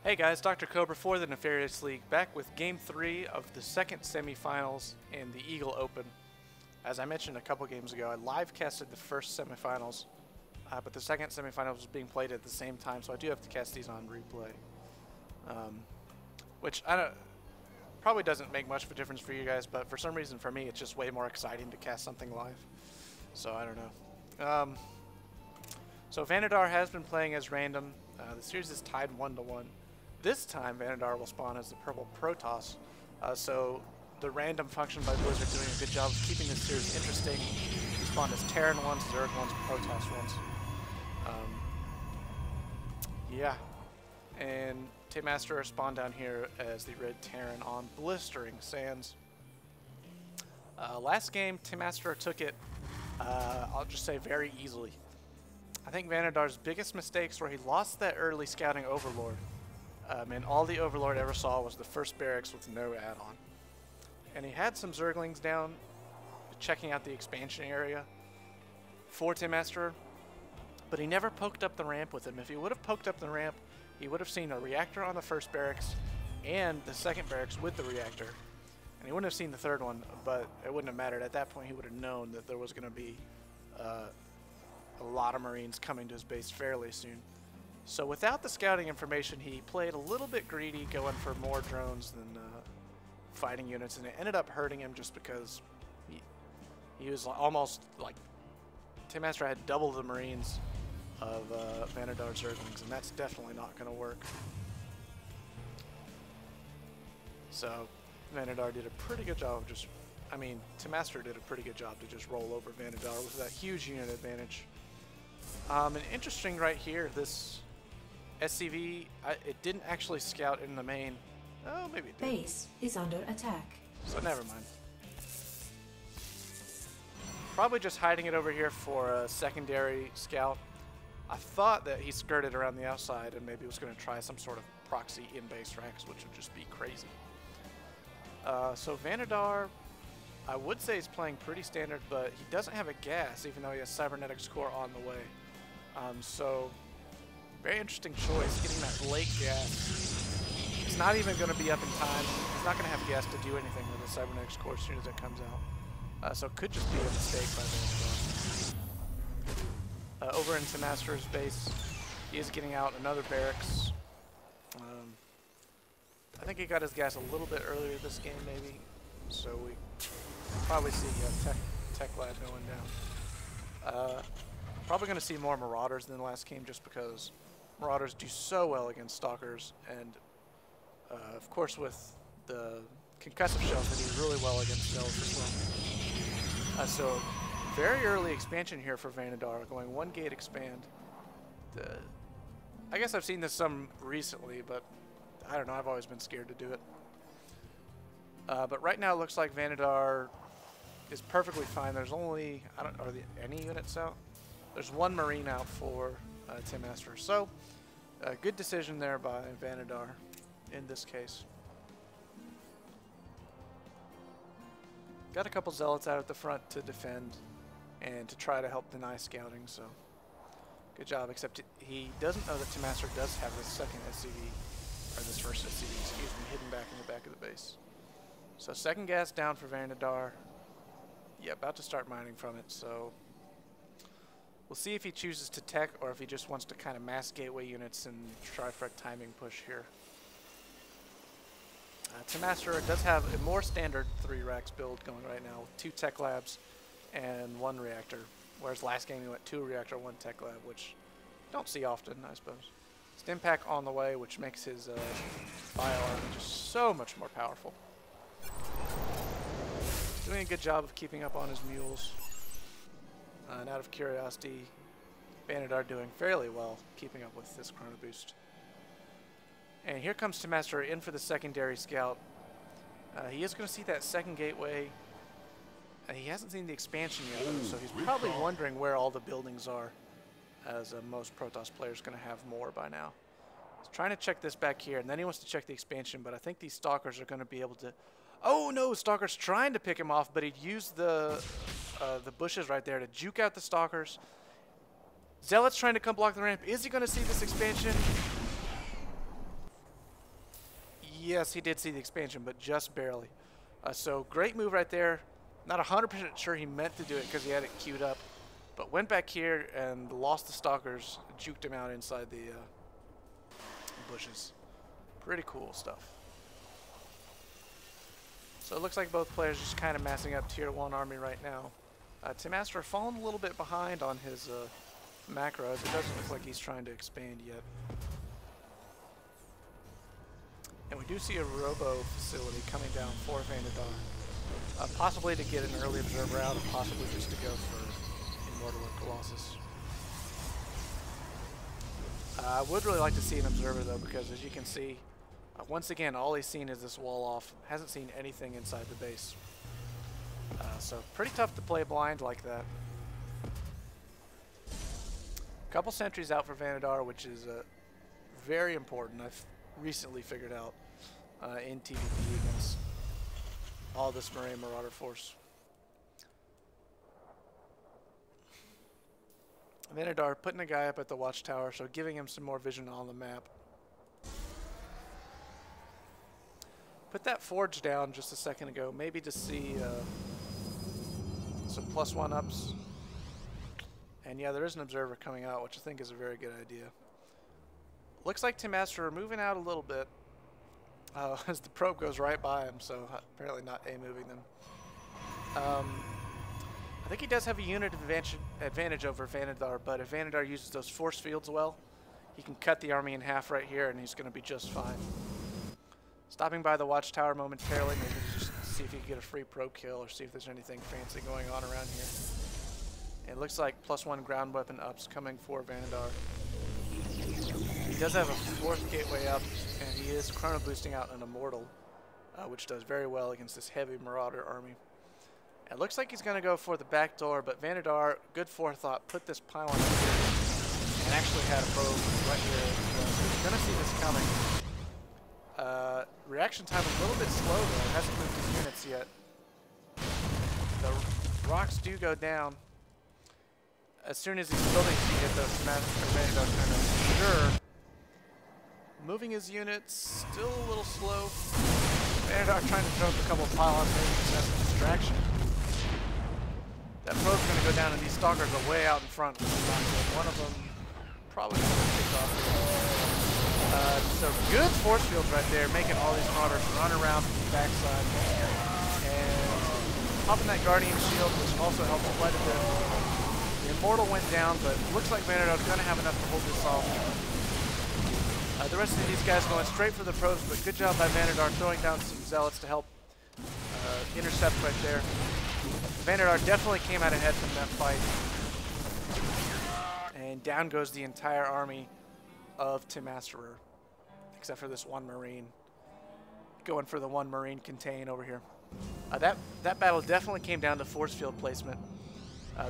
Hey guys, Dr. Cobra for the Nefarious League, back with Game 3 of the second semifinals in the Eagle Open. As I mentioned a couple games ago, I live casted the first semifinals, but the second semifinals was being played at the same time, so I do have to cast these on replay. Which probably doesn't make much of a difference for you guys, but for some reason for me it's just way more exciting to cast something live. So I don't know. So Vanidar has been playing as random. The series is tied 1-1. This time Vanidar will spawn as the purple Protoss. So the random function by Blizzard doing a good job of keeping this series interesting. He spawned as Terran once, Zerg once, Protoss once. Yeah. And Tehmasterer spawned down here as the red Terran on Blistering Sands. Last game, Tehmasterer took it, I'll just say, very easily. I think Vanidar's biggest mistakes were he lost that early scouting Overlord. And all the Overlord ever saw was the first barracks with no add-on. And he had some Zerglings down checking out the expansion area for Tehmasterer, but he never poked up the ramp with him. If he would have poked up the ramp, he would have seen a reactor on the first barracks and the second barracks with the reactor. And he wouldn't have seen the third one, but it wouldn't have mattered. At that point, he would have known that there was going to be a lot of Marines coming to his base fairly soon. So without the scouting information, he played a little bit greedy, going for more drones than fighting units, and it ended up hurting him just because he was almost like Tehmasterer had double the Marines of Vanidar Zerglings, and that's definitely not going to work. So Vanidar did a pretty good job of Tehmasterer did a pretty good job to just roll over Vanidar with that huge unit advantage. And interesting right here, this SCV, it didn't actually scout in the main. Oh, maybe it did. Base is under attack. So never mind. Probably just hiding it over here for a secondary scout. I thought that he skirted around the outside and maybe was going to try some sort of proxy in-base racks, which would just be crazy. So Vanidar, I would say he's playing pretty standard, but he doesn't have a gas, even though he has Cybernetics Core on the way. So very interesting choice, getting that late gas. It's not even going to be up in time. He's not going to have gas to do anything with the Cybernetics Core as soon as it comes out. So it could just be a mistake by Vanidar. Over in Tehmasterer's base, he is getting out another barracks. I think he got his gas a little bit earlier this game, maybe. So we probably see Tech Lab going down. Probably going to see more Marauders than the last game, just because Marauders do so well against Stalkers, and of course with the concussive shells they do really well against Zealots as well. So very early expansion here for Vanidar, going 1 gate expand. I guess I've seen this some recently, but I don't know, I've always been scared to do it. But right now it looks like Vanidar is perfectly fine. There's only, are there any units out? There's 1 Marine out for Tehmasterer. So a good decision there by Vanidar in this case. Got a couple Zealots out at the front to defend and to try to help deny scouting, so good job, except he doesn't know that Tehmasterer does have this second SCV, or this first SCV, excuse me, hidden back in the back of the base. So second gas down for Vanidar. Yeah, about to start mining from it, so we'll see if he chooses to tech or if he just wants to kind of mass gateway units and try for a timing push here. Tehmasterer does have a more standard 3 racks build going right now with 2 tech labs and 1 reactor, whereas last game he went 2 reactor, 1 tech lab, which you don't see often, I suppose. Stim pack on the way, which makes his bio army just so much more powerful. Doing a good job of keeping up on his mules. And out of curiosity, Vanidar doing fairly well keeping up with this chrono boost. And here comes Tehmasterer in for the secondary scout. He is going to see that second gateway. He hasn't seen the expansion yet, so he's probably wondering where all the buildings are, as most Protoss players going to have more by now. He's trying to check this back here, and then he wants to check the expansion, but I think these Stalkers are going to be able to... Oh no, Stalker's trying to pick him off, but he'd used the bushes right there to juke out the Stalkers. Zealot's trying to come block the ramp. Is he going to see this expansion? Yes, he did see the expansion, but just barely. So great move right there. Not 100% sure he meant to do it because he had it queued up, but went back here and lost the stalkers, juked him out inside the bushes. Pretty cool stuff. So it looks like both players just kind of massing up tier 1 army right now. Tehmasterer falling a little bit behind on his macros. It doesn't look like he's trying to expand yet. And we do see a robo facility coming down for Vanidar. Possibly to get an early observer out, or possibly just to go for Immortal or Colossus. I would really like to see an observer though, because as you can see, once again, all he's seen is this wall off. Hasn't seen anything inside the base. So pretty tough to play blind like that. Couple sentries out for Vanidar, which is very important. I've recently figured out in TVP against all this Marine Marauder force. Vanidar putting a guy up at the watchtower, so giving him some more vision on the map. Put that forge down just a second ago, maybe to see some +1 ups. And yeah, there is an observer coming out, which I think is a very good idea. Looks like tehmasterer moving out a little bit as the probe goes right by him, so apparently not A-moving them. I think he does have a unit advantage over Vanidar, but if Vanidar uses those force fields well, he can cut the army in half right here and he's going to be just fine. Stopping by the watchtower momentarily, maybe just see if he can get a free probe kill or see if there's anything fancy going on around here. And it looks like +1 ground weapon ups coming for Vanidar. He does have a 4th gateway up, and he is chrono boosting out an Immortal, which does very well against this heavy Marauder army. It looks like he's going to go for the back door, but Vanidar, good forethought, put this pylon up here and actually had a probe right here. So he's going to see this coming. Reaction time a little bit slow though. Hasn't moved his units yet. The rocks do go down. As soon as he's building to get those Vanidar's kind of sure. Moving his units, still a little slow. Vanidar trying to throw up a couple of pylons, maybe just as a distraction. That probe's going to go down, and these stalkers are way out in front. One of them probably going to pick off. So good force fields right there, making all these marauders run around from the backside. And popping that Guardian shield, which also helped quite a bit. The Immortal went down, but looks like Vanidar's going to have enough to hold this off. The rest of these guys going straight for the probes, but good job by Vanidar throwing down some zealots to help intercept right there. Vanidar definitely came out ahead from that fight. And down goes the entire army of tehmasterer, except for this one Marine. Going for the one Marine contain over here. That battle definitely came down to force field placement.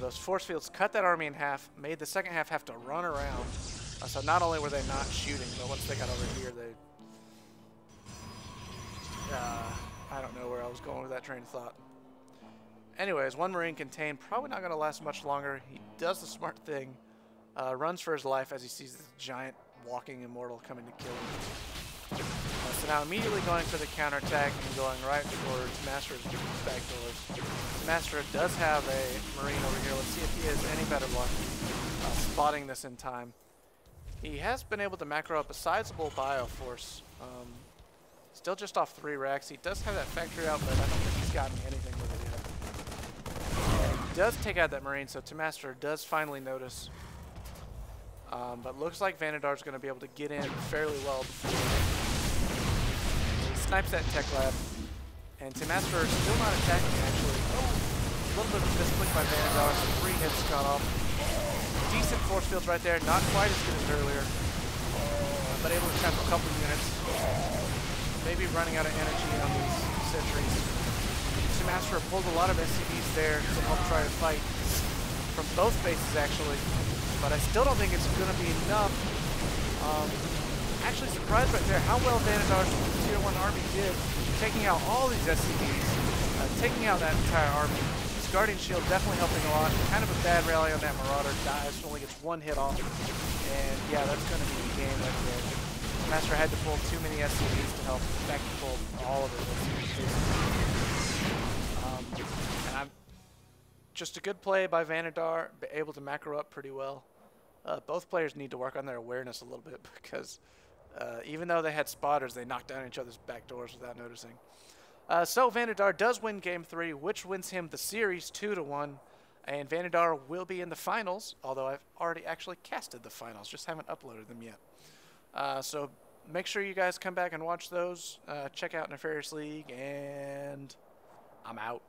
Those force fields cut that army in half, made the second half have to run around. So not only were they not shooting, but once they got over here, they... I don't know where I was going with that train of thought. Anyways, one Marine contain, probably not going to last much longer. He does the smart thing, runs for his life as he sees this giant walking Immortal coming to kill him. So now immediately going for the counterattack and going right towards Master's back doors. Master does have a Marine over here. Let's see if he has any better luck spotting this in time. He has been able to macro up a sizable bioforce. Still just off 3 racks. He does have that factory out, but I don't think he's gotten anything with it yet. He does take out that Marine, so tehmasterer does finally notice. But looks like Vanidar's going to be able to get in fairly well before he snipes that tech lab. And tehmasterer is still not attacking, actually. Oh, a little bit of a misclick by Vanidar, so 3 hits got off. Decent force fields right there, not quite as good as earlier. But able to trap a couple units. Maybe running out of energy on these sentries. tehmasterer pulled a lot of SCVs there to help try to fight from both bases, actually. But I still don't think it's going to be enough. Actually surprised right there how well Vanidar's Tier 1 army did, taking out all these SCVs, taking out that entire army. His Guardian Shield definitely helping a lot. Kind of a bad rally on that Marauder, dies, only gets 1 hit off. And yeah, that's going to be the game right there. Tehmasterer had to pull too many SCVs to help back pull all of his SCVs. And I'm just a good play by Vanidar, able to macro up pretty well. Both players need to work on their awareness a little bit because even though they had spotters, they knocked down each other's back doors without noticing. So Vanidar does win Game 3, which wins him the series 2-1. And Vanidar will be in the finals, although I've already actually casted the finals, just haven't uploaded them yet. So make sure you guys come back and watch those. Check out Nefarious League, and I'm out.